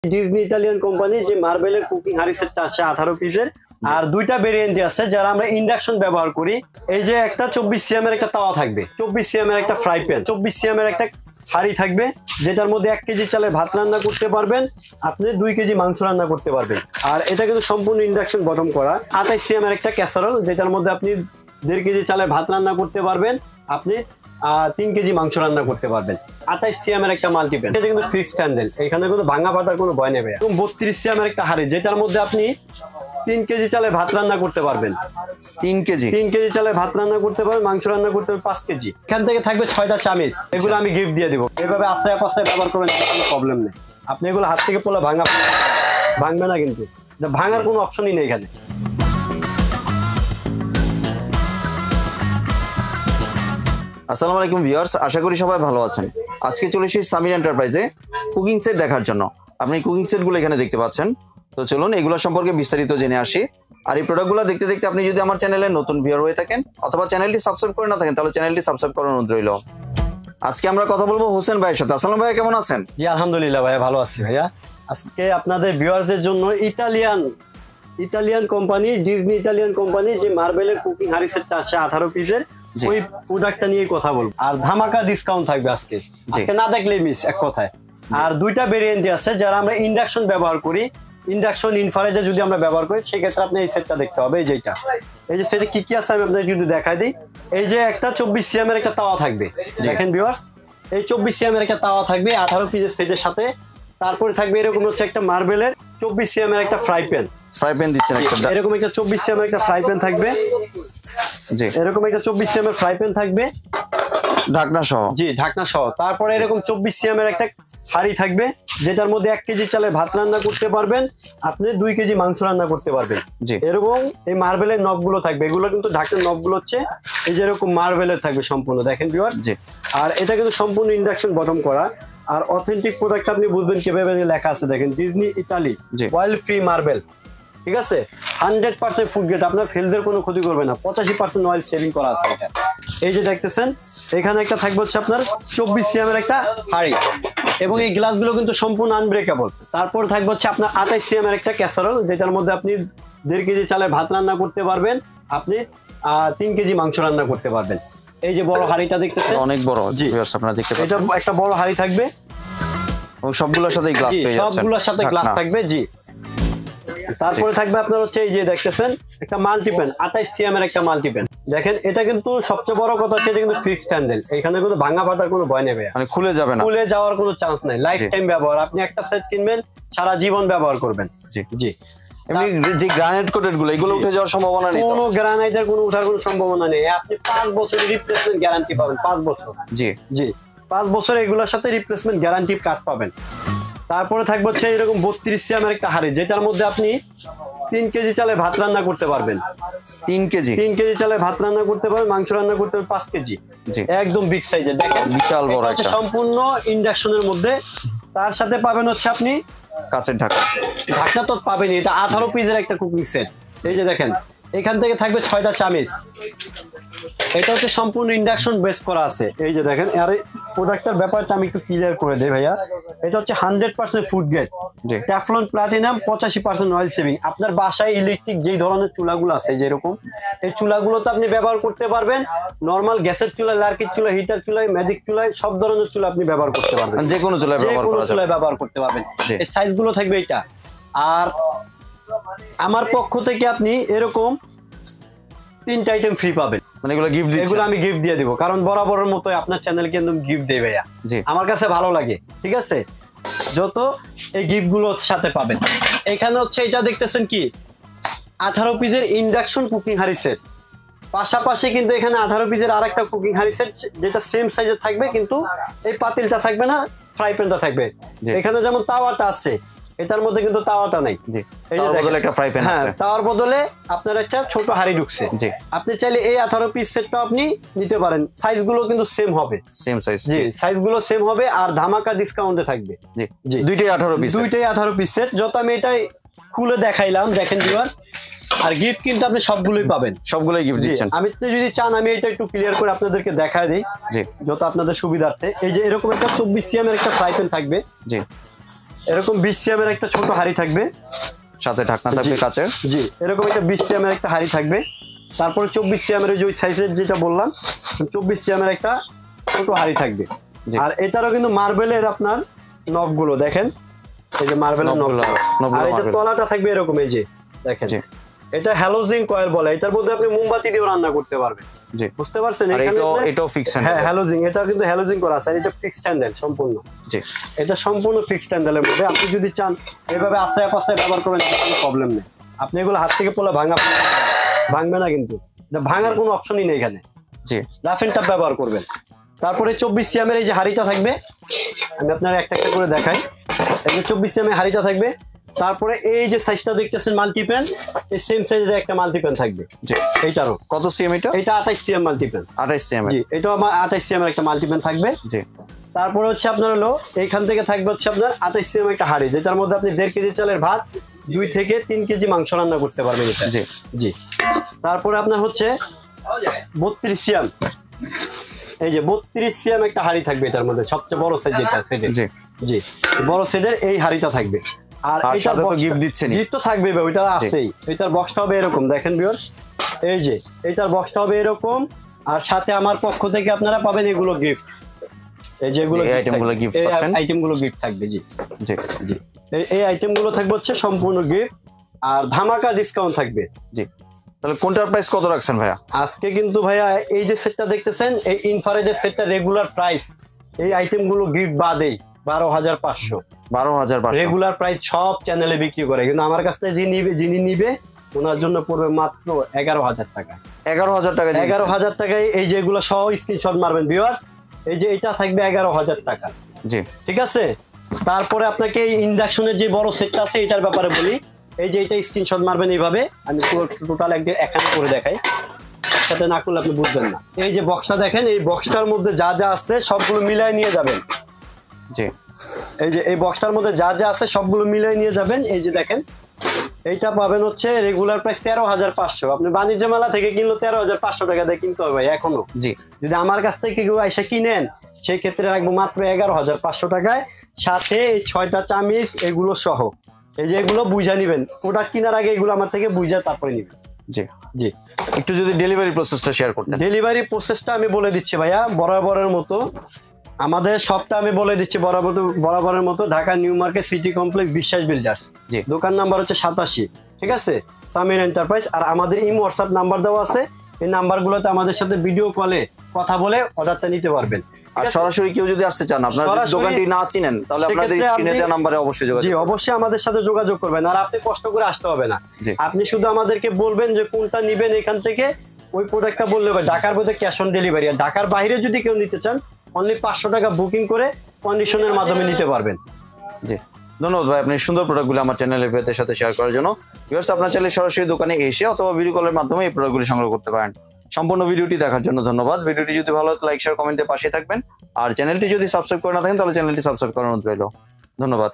Disney Italian কোম্পানির যে মার্বেলের কুকিং হাঁড়ি সেটটা আছে 18 পিসের, আর দুইটা ভেরিয়েন্টে আছে যারা আমরা ইন্ডাকশন ব্যবহার করি। এই যে একটা 24 সিএম এর একটা তাওয়া থাকবে, 24 সিএম এর একটা ফ্রাই প্যান, 24 সিএম এর একটা হাঁড়ি থাকবে যেটার মধ্যে 1 কেজি চালে ভাত রান্না করতে পারবেন, আপনি 2 কেজি মাংস রান্না করতে পারবেন। আর এটা কিন্তু সম্পূর্ণ ইন্ডাকশন বটম করা। 28 সিএম এর একটা ক্যাসারোল যেটার মধ্যে আপনি 1.5 কেজি চালে ভাত রান্না করতে পারবেন, আপনি 3 কেজি মাংস রান্না করতে পারবেন। 28 সিএম এর একটা মাল্টিপ্যান, এটা কিন্তু ফিক্সড হ্যান্ডেল, এখানে কোনো ভাঙা পাতার কোনো ভয় নেই। এবং 32 সিএম এর একটা হাঁড়ি যেটার মধ্যে আপনি 3 কেজি চালে ভাত রান্না করতে পারবেন। 3 কেজি চালে ভাত রান্না করতে পারবেন, মাংস রান্না করতে পারবেন 5 কেজি। এখান থেকে থাকবে 6টা চামিচ, এগুলো আমি গিফট দিয়ে দিব। এভাবে আস্তে আস্তে ব্যবহার করবেন, কোনো প্রবলেম নেই। আপনি এগুলো হাত থেকে পড়লে ভাঙবে না, কিন্তু ভাঙার কোনো অপশনই নেই এখানে। আসসালামু আলাইকুম ভিউয়ার্স, আশা করি সবাই ভালো আছেন। আজকে চলে এসেছি সামির এন্টারপ্রাইজে কুকিং সেট দেখার জন্য। আপনি কুকিং সেটগুলো এখানে দেখতে পাচ্ছেন। তো চলুন এগুলো সম্পর্কে বিস্তারিত জেনে আসি। আর এই প্রোডাক্টগুলো দেখতে দেখতে আপনি যদি আমার চ্যানেলে নতুন ভিউয়ার হয়ে থাকেন অথবা চ্যানেলটি সাবস্ক্রাইব করে না থাকেন তাহলে চ্যানেলটি সাবস্ক্রাইব করার অনুরোধ রইল। আজকে আমরা কথা বলবো হোসেন ভাইয়ের সাথে। আসসালামু ভাইয়া, কেমন আছেন? জি আলহামদুলিল্লাহ ভাইয়া, ভালো আছি ভাইয়া। আজকে আপনাদের ভিউয়ারদের জন্য Italian company, Disney Italian company যে মার্বেলের কুকিং হাঁড়ি সেটটা আছে 18 পিসের, ওই প্রোডাক্টটা নিয়ে কথা বলবো। আর ধামাকা ডিসকাউন্ট থাকবে আজকে না দেখলে মিস এক কথায়। আর দুইটা ভেরিয়েন্টে আছে যারা আমরা ইন্ডাকশন ব্যবহার করি, ইন্ডাকশন ইনফ্রারেডে যদি আমরা ব্যবহার করি সেক্ষেত্রে আপনি এই সেটটা দেখতে হবে। এই যেটা, এই যে সেটে কি কি আছে আমি আপনাদের যদি দেখাই দিই। এই যে একটা 24 সিএম এর একটা তাওয়া থাকবে, দেখেন ভিউয়ার্স, এই 24 সিএম এর একটা তাওয়া থাকবে 18 পিসের সেটের সাথে। তারপরে থাকবে এরকম হচ্ছে একটা মার্বেলের 24 সিএম এর একটা ফ্রাই প্যান দিচ্ছেন একটা, এরকম একটা 24 সিএম এর একটা ফ্রাই প্যান থাকবে। জি, এরকম একটা 24 সিএম এর ফ্রাই প্যান থাকবে ঢাকনা সহ। জি, ঢাকনা সহ। তারপরে এরকম 24 সিএম এর একটা হাঁড়ি থাকবে যেটার মধ্যে 1 কেজি চালে ভাত রান্না করতে পারবেন, আপনি 2 কেজি মাংস রান্না করতে পারবেন। জি, এরকম এই মার্বেলের নবগুলো থাকবে। এগুলো কিন্তু ঢাকনার নবগুলো হচ্ছে এই যে এরকম মার্বেলের থাকবে সম্পূর্ণ, দেখেন ভিউয়ার্স। জি, আর এটা কিন্তু সম্পূর্ণ ইন্ডাকশন বটম করা। আর অথেন্টিক প্রোডাক্ট আপনি বুঝবেন কিভাবে, লেখা আছে দেখেন, Disney Italy oil free marble, ঠিক আছে, 100% ফুড গ্রেড, আপনার হেলথের কোনো ক্ষতি করবে না, 85% অয়েল সেভিং করা আছে এটা। এই যে দেখতেছেন এখানে একটা থাকবে হচ্ছে আপনার 24 সিএম এর একটা হাঁড়ি, এবং এই গ্লাসগুলো কিন্তু সম্পূর্ণ আনব্রেকেবল। তারপর থাকবে হচ্ছে আপনার 28 সিএম এর একটা ক্যাসারোল যেটার মধ্যে আপনি 1.5 কেজি চালে ভাত রান্না করতে পারবেন, আপনি 3 কেজি মাংস রান্না করতে পারবেন। এই যে বড় হাঁড়িটা দেখতেছেন, অনেক বড়। জি, আপনারা দেখতে পাচ্ছেন, এটা একটা বড় হাঁড়ি থাকবে এবং সবগুলোর সাথে গ্লাস পেয়ে যাচ্ছেন, সবগুলোর সাথে গ্লাস থাকবে। জি, তারপরে থাকবে আপনার হচ্ছে এই যে দেখতেছেন একটা মাল্টিপ্যান, 28 সিএম এর একটা মাল্টিপ্যান। দেখেন এটা কিন্তু সবচেয়ে বড় কথা হচ্ছে এটা কিন্তু ফিক্সড হ্যান্ডেল, এখানে কোনো ভাঙা ফাটার কোনো ভয় নেই, মানে খুলে যাবে না, খুলে যাওয়ার কোনো চান্স নাই। লাইফ টাইম ব্যবহার, আপনি একটা সেট কিনবেন সারা জীবন ব্যবহার করবেন। জি জি। এমনি যে গ্রানাইট কোটেড গুলো, এগুলো উঠে যাওয়ার সম্ভাবনা নেই, কোনো গ্রানাইটের কোনো উঠার কোনো সম্ভাবনা নেই। আপনি 5 বছরের রিপ্লেসমেন্ট গ্যারান্টি পাবেন, 5 বছর। জি জি, 5 বছর এগুলোর সাথে রিপ্লেসমেন্ট গ্যারান্টি কার্ড পাবেন। তারপরে থাকবে হচ্ছে এরকম 32 সিএম এর একটা হাঁড়ি যেটার মধ্যে আপনি 3 কেজি চালে ভাত রান্না করতে পারবেন। 3 কেজি চালে ভাত রান্না করতে পারবেন, মাংস রান্না করতে পারবেন 5 কেজি। একদম বিগ সাইজের, দেখেন বিশাল বড় একটা, সম্পূর্ণ ইন্ডাকশনের মধ্যে। তার সাথে পাবেন হচ্ছে আপনি কাঁচের ঢাকনা তো পাবেনই, এটা 18 পিসের একটা কুকিং সেট। এই যে দেখেন এখান থেকে থাকবে 6টা চামিচ, এটা হচ্ছে সম্পূর্ণ ইন্ডাকশন বেস করা আছে। এই যে দেখেন, আর এই প্রোডাক্টের ব্যাপারটা আমি একটু ক্লিয়ার করে দেই ভাইয়া। এটা হচ্ছে 100% food grade, Teflon platinum, 85% oil saving. আপনার বাসায় ইলেকট্রিক যেই ধরনের চুলাগুলো আছে যেরকম, এই চুলাগুলো তো আপনি ব্যবহার করতে পারবেন। নরমাল গ্যাসের চুলা, লার্কির চুলা, হিটার চুলা, ম্যাজিক চুলায় সব ধরনের চুলা আপনি ব্যবহার করতে পারবেন, যে কোনো চুলায় ব্যবহার করতে পারবেন। এই সাইজগুলো থাকবে এটা। আর আমার পক্ষ থেকে আপনি এরকম 3টা আইটেম ফ্রি পাবেন, মানে এগুলো গিফট দিচ্ছি, এগুলো আমি গিফট দিয়ে দিব, কারণ বরাবরের মতো আপনার চ্যানেলকে একদম গিফট দেই ভাইয়া। আমার কাছে ভালো লাগে, ঠিক আছে, যত এই গিফট গুলোর সাথে পাবেন। এখানে হচ্ছে এটা দেখতেছেন কি 18 পিসের ইন্ডাকশন কুকিং হাঁড়ি সেট, পাশাপাশি কিন্তু এখানে 18 পিসের আরেকটা কুকিং হাঁড়ি সেট যেটা সেম সাইজের থাকবে, কিন্তু এই পাতিলটা থাকবে না, ফ্রাই প্যানটা থাকবে। এখানে যেমন তাওয়াটা আছে, এটার মধ্যে কিন্তু তাওয়াটা নাই। জি, এই যে দেখেন একটা ফ্রাই প্যান আছে, তাওয়ার বদলে আপনার একটা ছোট হাঁড়ি ঢুকছে। জি, আপনি চাইলে এই 18 পিস সেটটা আপনি নিতে পারেন, সাইজগুলো কিন্তু সেম হবে, সেম সাইজ। জি, সাইজগুলো সেম হবে, আর ধামাকা ডিসকাউন্টে থাকবে। জি জি, দুইটাই 18 পিস সেট। যত আমি এটাই খুলে দেখাইলাম, দেখেন ভিউয়ার্স, আর গিফট কিন্তু আপনি সবগুলোই পাবেন, সবগুলোই গিফট দিচ্ছেন। আমি যদি চান আমি এটা একটু ক্লিয়ার করে আপনাদেরকে দেখায় দিই, জি, যত আপনাদের সুবিধার্থে। এই যে এরকম একটা 24 সিএম এর একটা ফ্রাই প্যান থাকবে। জি, এরকম 20 সিএম এর একটা ছোট হাড়ি থাকবে, সাথে ঢাকনা থাকবে কাচের। জি, এরকম একটা 20 সিএম এর একটা হাড়ি থাকবে। তারপরে 24 সিএম এর যে সাইজের যেটা বললাম 24 সিএম এর একটা ছোট হাড়ি থাকবে। আর এটারও কিন্তু মার্বেলের আপনার নবগুলো দেখেন, এই যে মার্বেলের নবগুলো, আর এটা তলাটা থাকবে এরকম, এই যে দেখেন এটা হ্যালোজিন কয়েল বলে। এটার মধ্যে আপনি মোমবাতি দিয়েও রান্না করতে পারবেন। জি, বুঝতে পারছেন? এটাও ফিক্সড হ্যান্ডেল। হ্যাঁ, হ্যালোজিন, এটা কিন্তু হ্যালোজিন করা আছে, আর এটা ফিক্সড হ্যান্ডেল সম্পূর্ণ। জি, এটা সম্পূর্ণ ফিক্সড হ্যান্ডেলের মধ্যে। আপনি যদি চান এভাবে আশ্রয় পাশ্রয় ব্যবহার করবেন, কোনো প্রবলেম নেই। আপনি এগুলো হাত থেকে পড়লে ভাঙবে না, কিন্তু এটা ভাঙার কোনো অপশনই নেই এখানে। জি, রাফ এন্ড টাফ ব্যবহার করবেন। তারপরে 24 সিএম এর এই যে হাড়িটা থাকবে, আমি আপনার একটা একটা করে দেখাই। এই যে 24 সিএম এর হাড়িটা থাকবে। তারপরে এই যে সাইজটা দেখতেছেন মাল্টিপ্যান, এই সেম সাইজের একটা মাল্টিপ্যান থাকবে। জি, এইটারও কত সিএম এটা? এটা 28 সিএম মাল্টিপ্যান। 28 সিএম। জি, এটাও আমার 28 সিএম এর একটা মাল্টিপ্যান থাকবে। জি, তারপরে হচ্ছে আপনার হলো এইখান থেকে থাকবে হচ্ছে আপনার 28 সিএম একটা হাড়ি, যেটার মধ্যে আপনি 1.5 কেজি চালের ভাত, 2 থেকে 3 কেজি মাংস রান্না করতে পারবেন এটা। জি, জি। তারপরে আপনার হচ্ছে 32 সিএম, এই যে 32 সিএম একটা হাড়ি থাকবে এটার মধ্যে, সবচেয়ে বড় সাইজ যেটা সেটের। জি, জি, বড় সেটের এই হাড়িটা থাকবে। আর এটার তো গিফট দিচ্ছেন। গিফট তো থাকবে, ওইটা আছেই। এটার বক্সটা হবে এরকম, দেখেন ভিউয়ার্স, এই যে এটার বক্সটা হবে এরকম। আর সাথে আমার পক্ষ থেকে আপনারা পাবেন এগুলো গিফট, এই যে এগুলো আইটেমগুলো গিফট পাচ্ছেন। আইটেমগুলো গিফট থাকবে। জি, জি, জি, এই আইটেমগুলো থাকবে হচ্ছে সম্পূর্ণ গিফট, আর ধামাকা ডিসকাউন্ট থাকবে। জি, তাহলে কোনটার প্রাইস কত রাখছেন ভাইয়া? আজকে কিন্তু ভাইয়া এই যে সেটটা দেখতেছেন, এই ইনফ্রারেডের সেটটা রেগুলার প্রাইস, এই আইটেমগুলো গিফট বাদেই 12,500। 12,500 রেগুলার প্রাইস সব চ্যানেলে বিক্রি করে, কিন্তু আমার কাছ থেকে যিনি নিবে ওনার জন্য পড়বে মাত্র 11,000 টাকা। 11,000 টাকা? 11,000 টাকায় এই যেগুলো সহ স্ক্রিনশট মারবেন ভিউয়ার্স, এই যে এটা থাকবে 11,000 টাকা। জি, ঠিক আছে। তারপরে আপনাকে এই ইন্ডাকশনের যে বড় সেটটা আছে এটার ব্যাপারে বলি। এই যে এটা স্ক্রিনশট মারবেন এইভাবে, আমি টোটাল এখানে করে দেখাই, সাথে না করলে আপনি বুঝবেন না। এই যে বক্সটা দেখেন, এই বক্সটার মধ্যে যা যা আছে সবগুলো মিলাই নিয়ে যাবেন। জি, এই যে এই বক্সটার মধ্যে যা যা আছে সবগুলো মিলাই নিয়ে যাবেন। এই যে দেখেন, এইটা পাবেন হচ্ছে রেগুলার প্রাইস 13,500। আপনি বাণিজ্য মেলা থেকে কিনলো 13,500 টাকা দিয়ে কিনতে হবে এখনো। জি, যদি আমার কাছ থেকে কেউ এসে কিনেন, সেই ক্ষেত্রে রাখবো মাত্র 11,500 টাকায়, সাথে এই 6টা চামিচ এগুলো সহ। এই যে এগুলো বুঝা নিবেন, প্রোডাক্ট কেনার আগে এগুলো আমার থেকে বুঝা তারপরে নিবেন। জি, জি, একটু যদি ডেলিভারি প্রসেসটা শেয়ার করতেন। ডেলিভারি প্রসেসটা আমি বলে দিচ্ছি ভাইয়া, বরাবরের মতো আমাদের সবটা আমি বলে দিচ্ছি বরাবরের মতো। Dhaka new market city complex বিশ্বাস বিল্ডার্স। জি, দোকান নাম্বার হচ্ছে 87, ঠিক আছে, সামির এন্টারপ্রাইজ। আর আমাদের ইমো হোয়াটসঅ্যাপ নাম্বার দেওয়া আছে, এই নাম্বারগুলোতে আমাদের সাথে ভিডিও কলে কথা বলে অর্ডারটা নিতে পারবেন। আর সরাসরি কেউ যদি আসতে চান, আপনার দোকানটি না চিনেন, তাহলে আপনাদের স্ক্রিনে দেওয়া নম্বরে অবশ্যই যোগাযোগ। জি, অবশ্যই আমাদের সাথে যোগাযোগ করবেন। আর আপনি কষ্ট করে আসতে হবে না, আপনি শুধু আমাদেরকে বলবেন যে কোনটা নিবেন, এখান থেকে ওই প্রোডাক্টটা বললে হবে। ঢাকার মধ্যে ক্যাশ অন ডেলিভারি, আর ঢাকার বাইরে যদি কেউ নিতে চান অনলি 500 টাকা বুকিং করে কন্ডিশনের মাধ্যমে নিতে পারবেন। জি, ধন্যবাদ ভাই আপনি সুন্দর প্রোডাক্টগুলো আমার চ্যানেলের ভিউয়ারদের সাথে শেয়ার করার জন্য। ভিউয়ার্স, আপনার চাইলে সরাসরি দোকানে এসে অথবা ভিডিও কলের মাধ্যমে এই প্রোডাক্টগুলি সংগ্রহ করতে পারেন। সম্পূর্ণ ভিডিওটি দেখার জন্য ধন্যবাদ। ভিডিওটি যদি ভালো লাগে লাইক শেয়ার কমেন্টে পাশে থাকবেন, আর চ্যানেলটি যদি সাবস্ক্রাইব করে না থাকেন তাহলে চ্যানেলটি সাবস্ক্রাইব করার অনুরোধ রইল। ধন্যবাদ।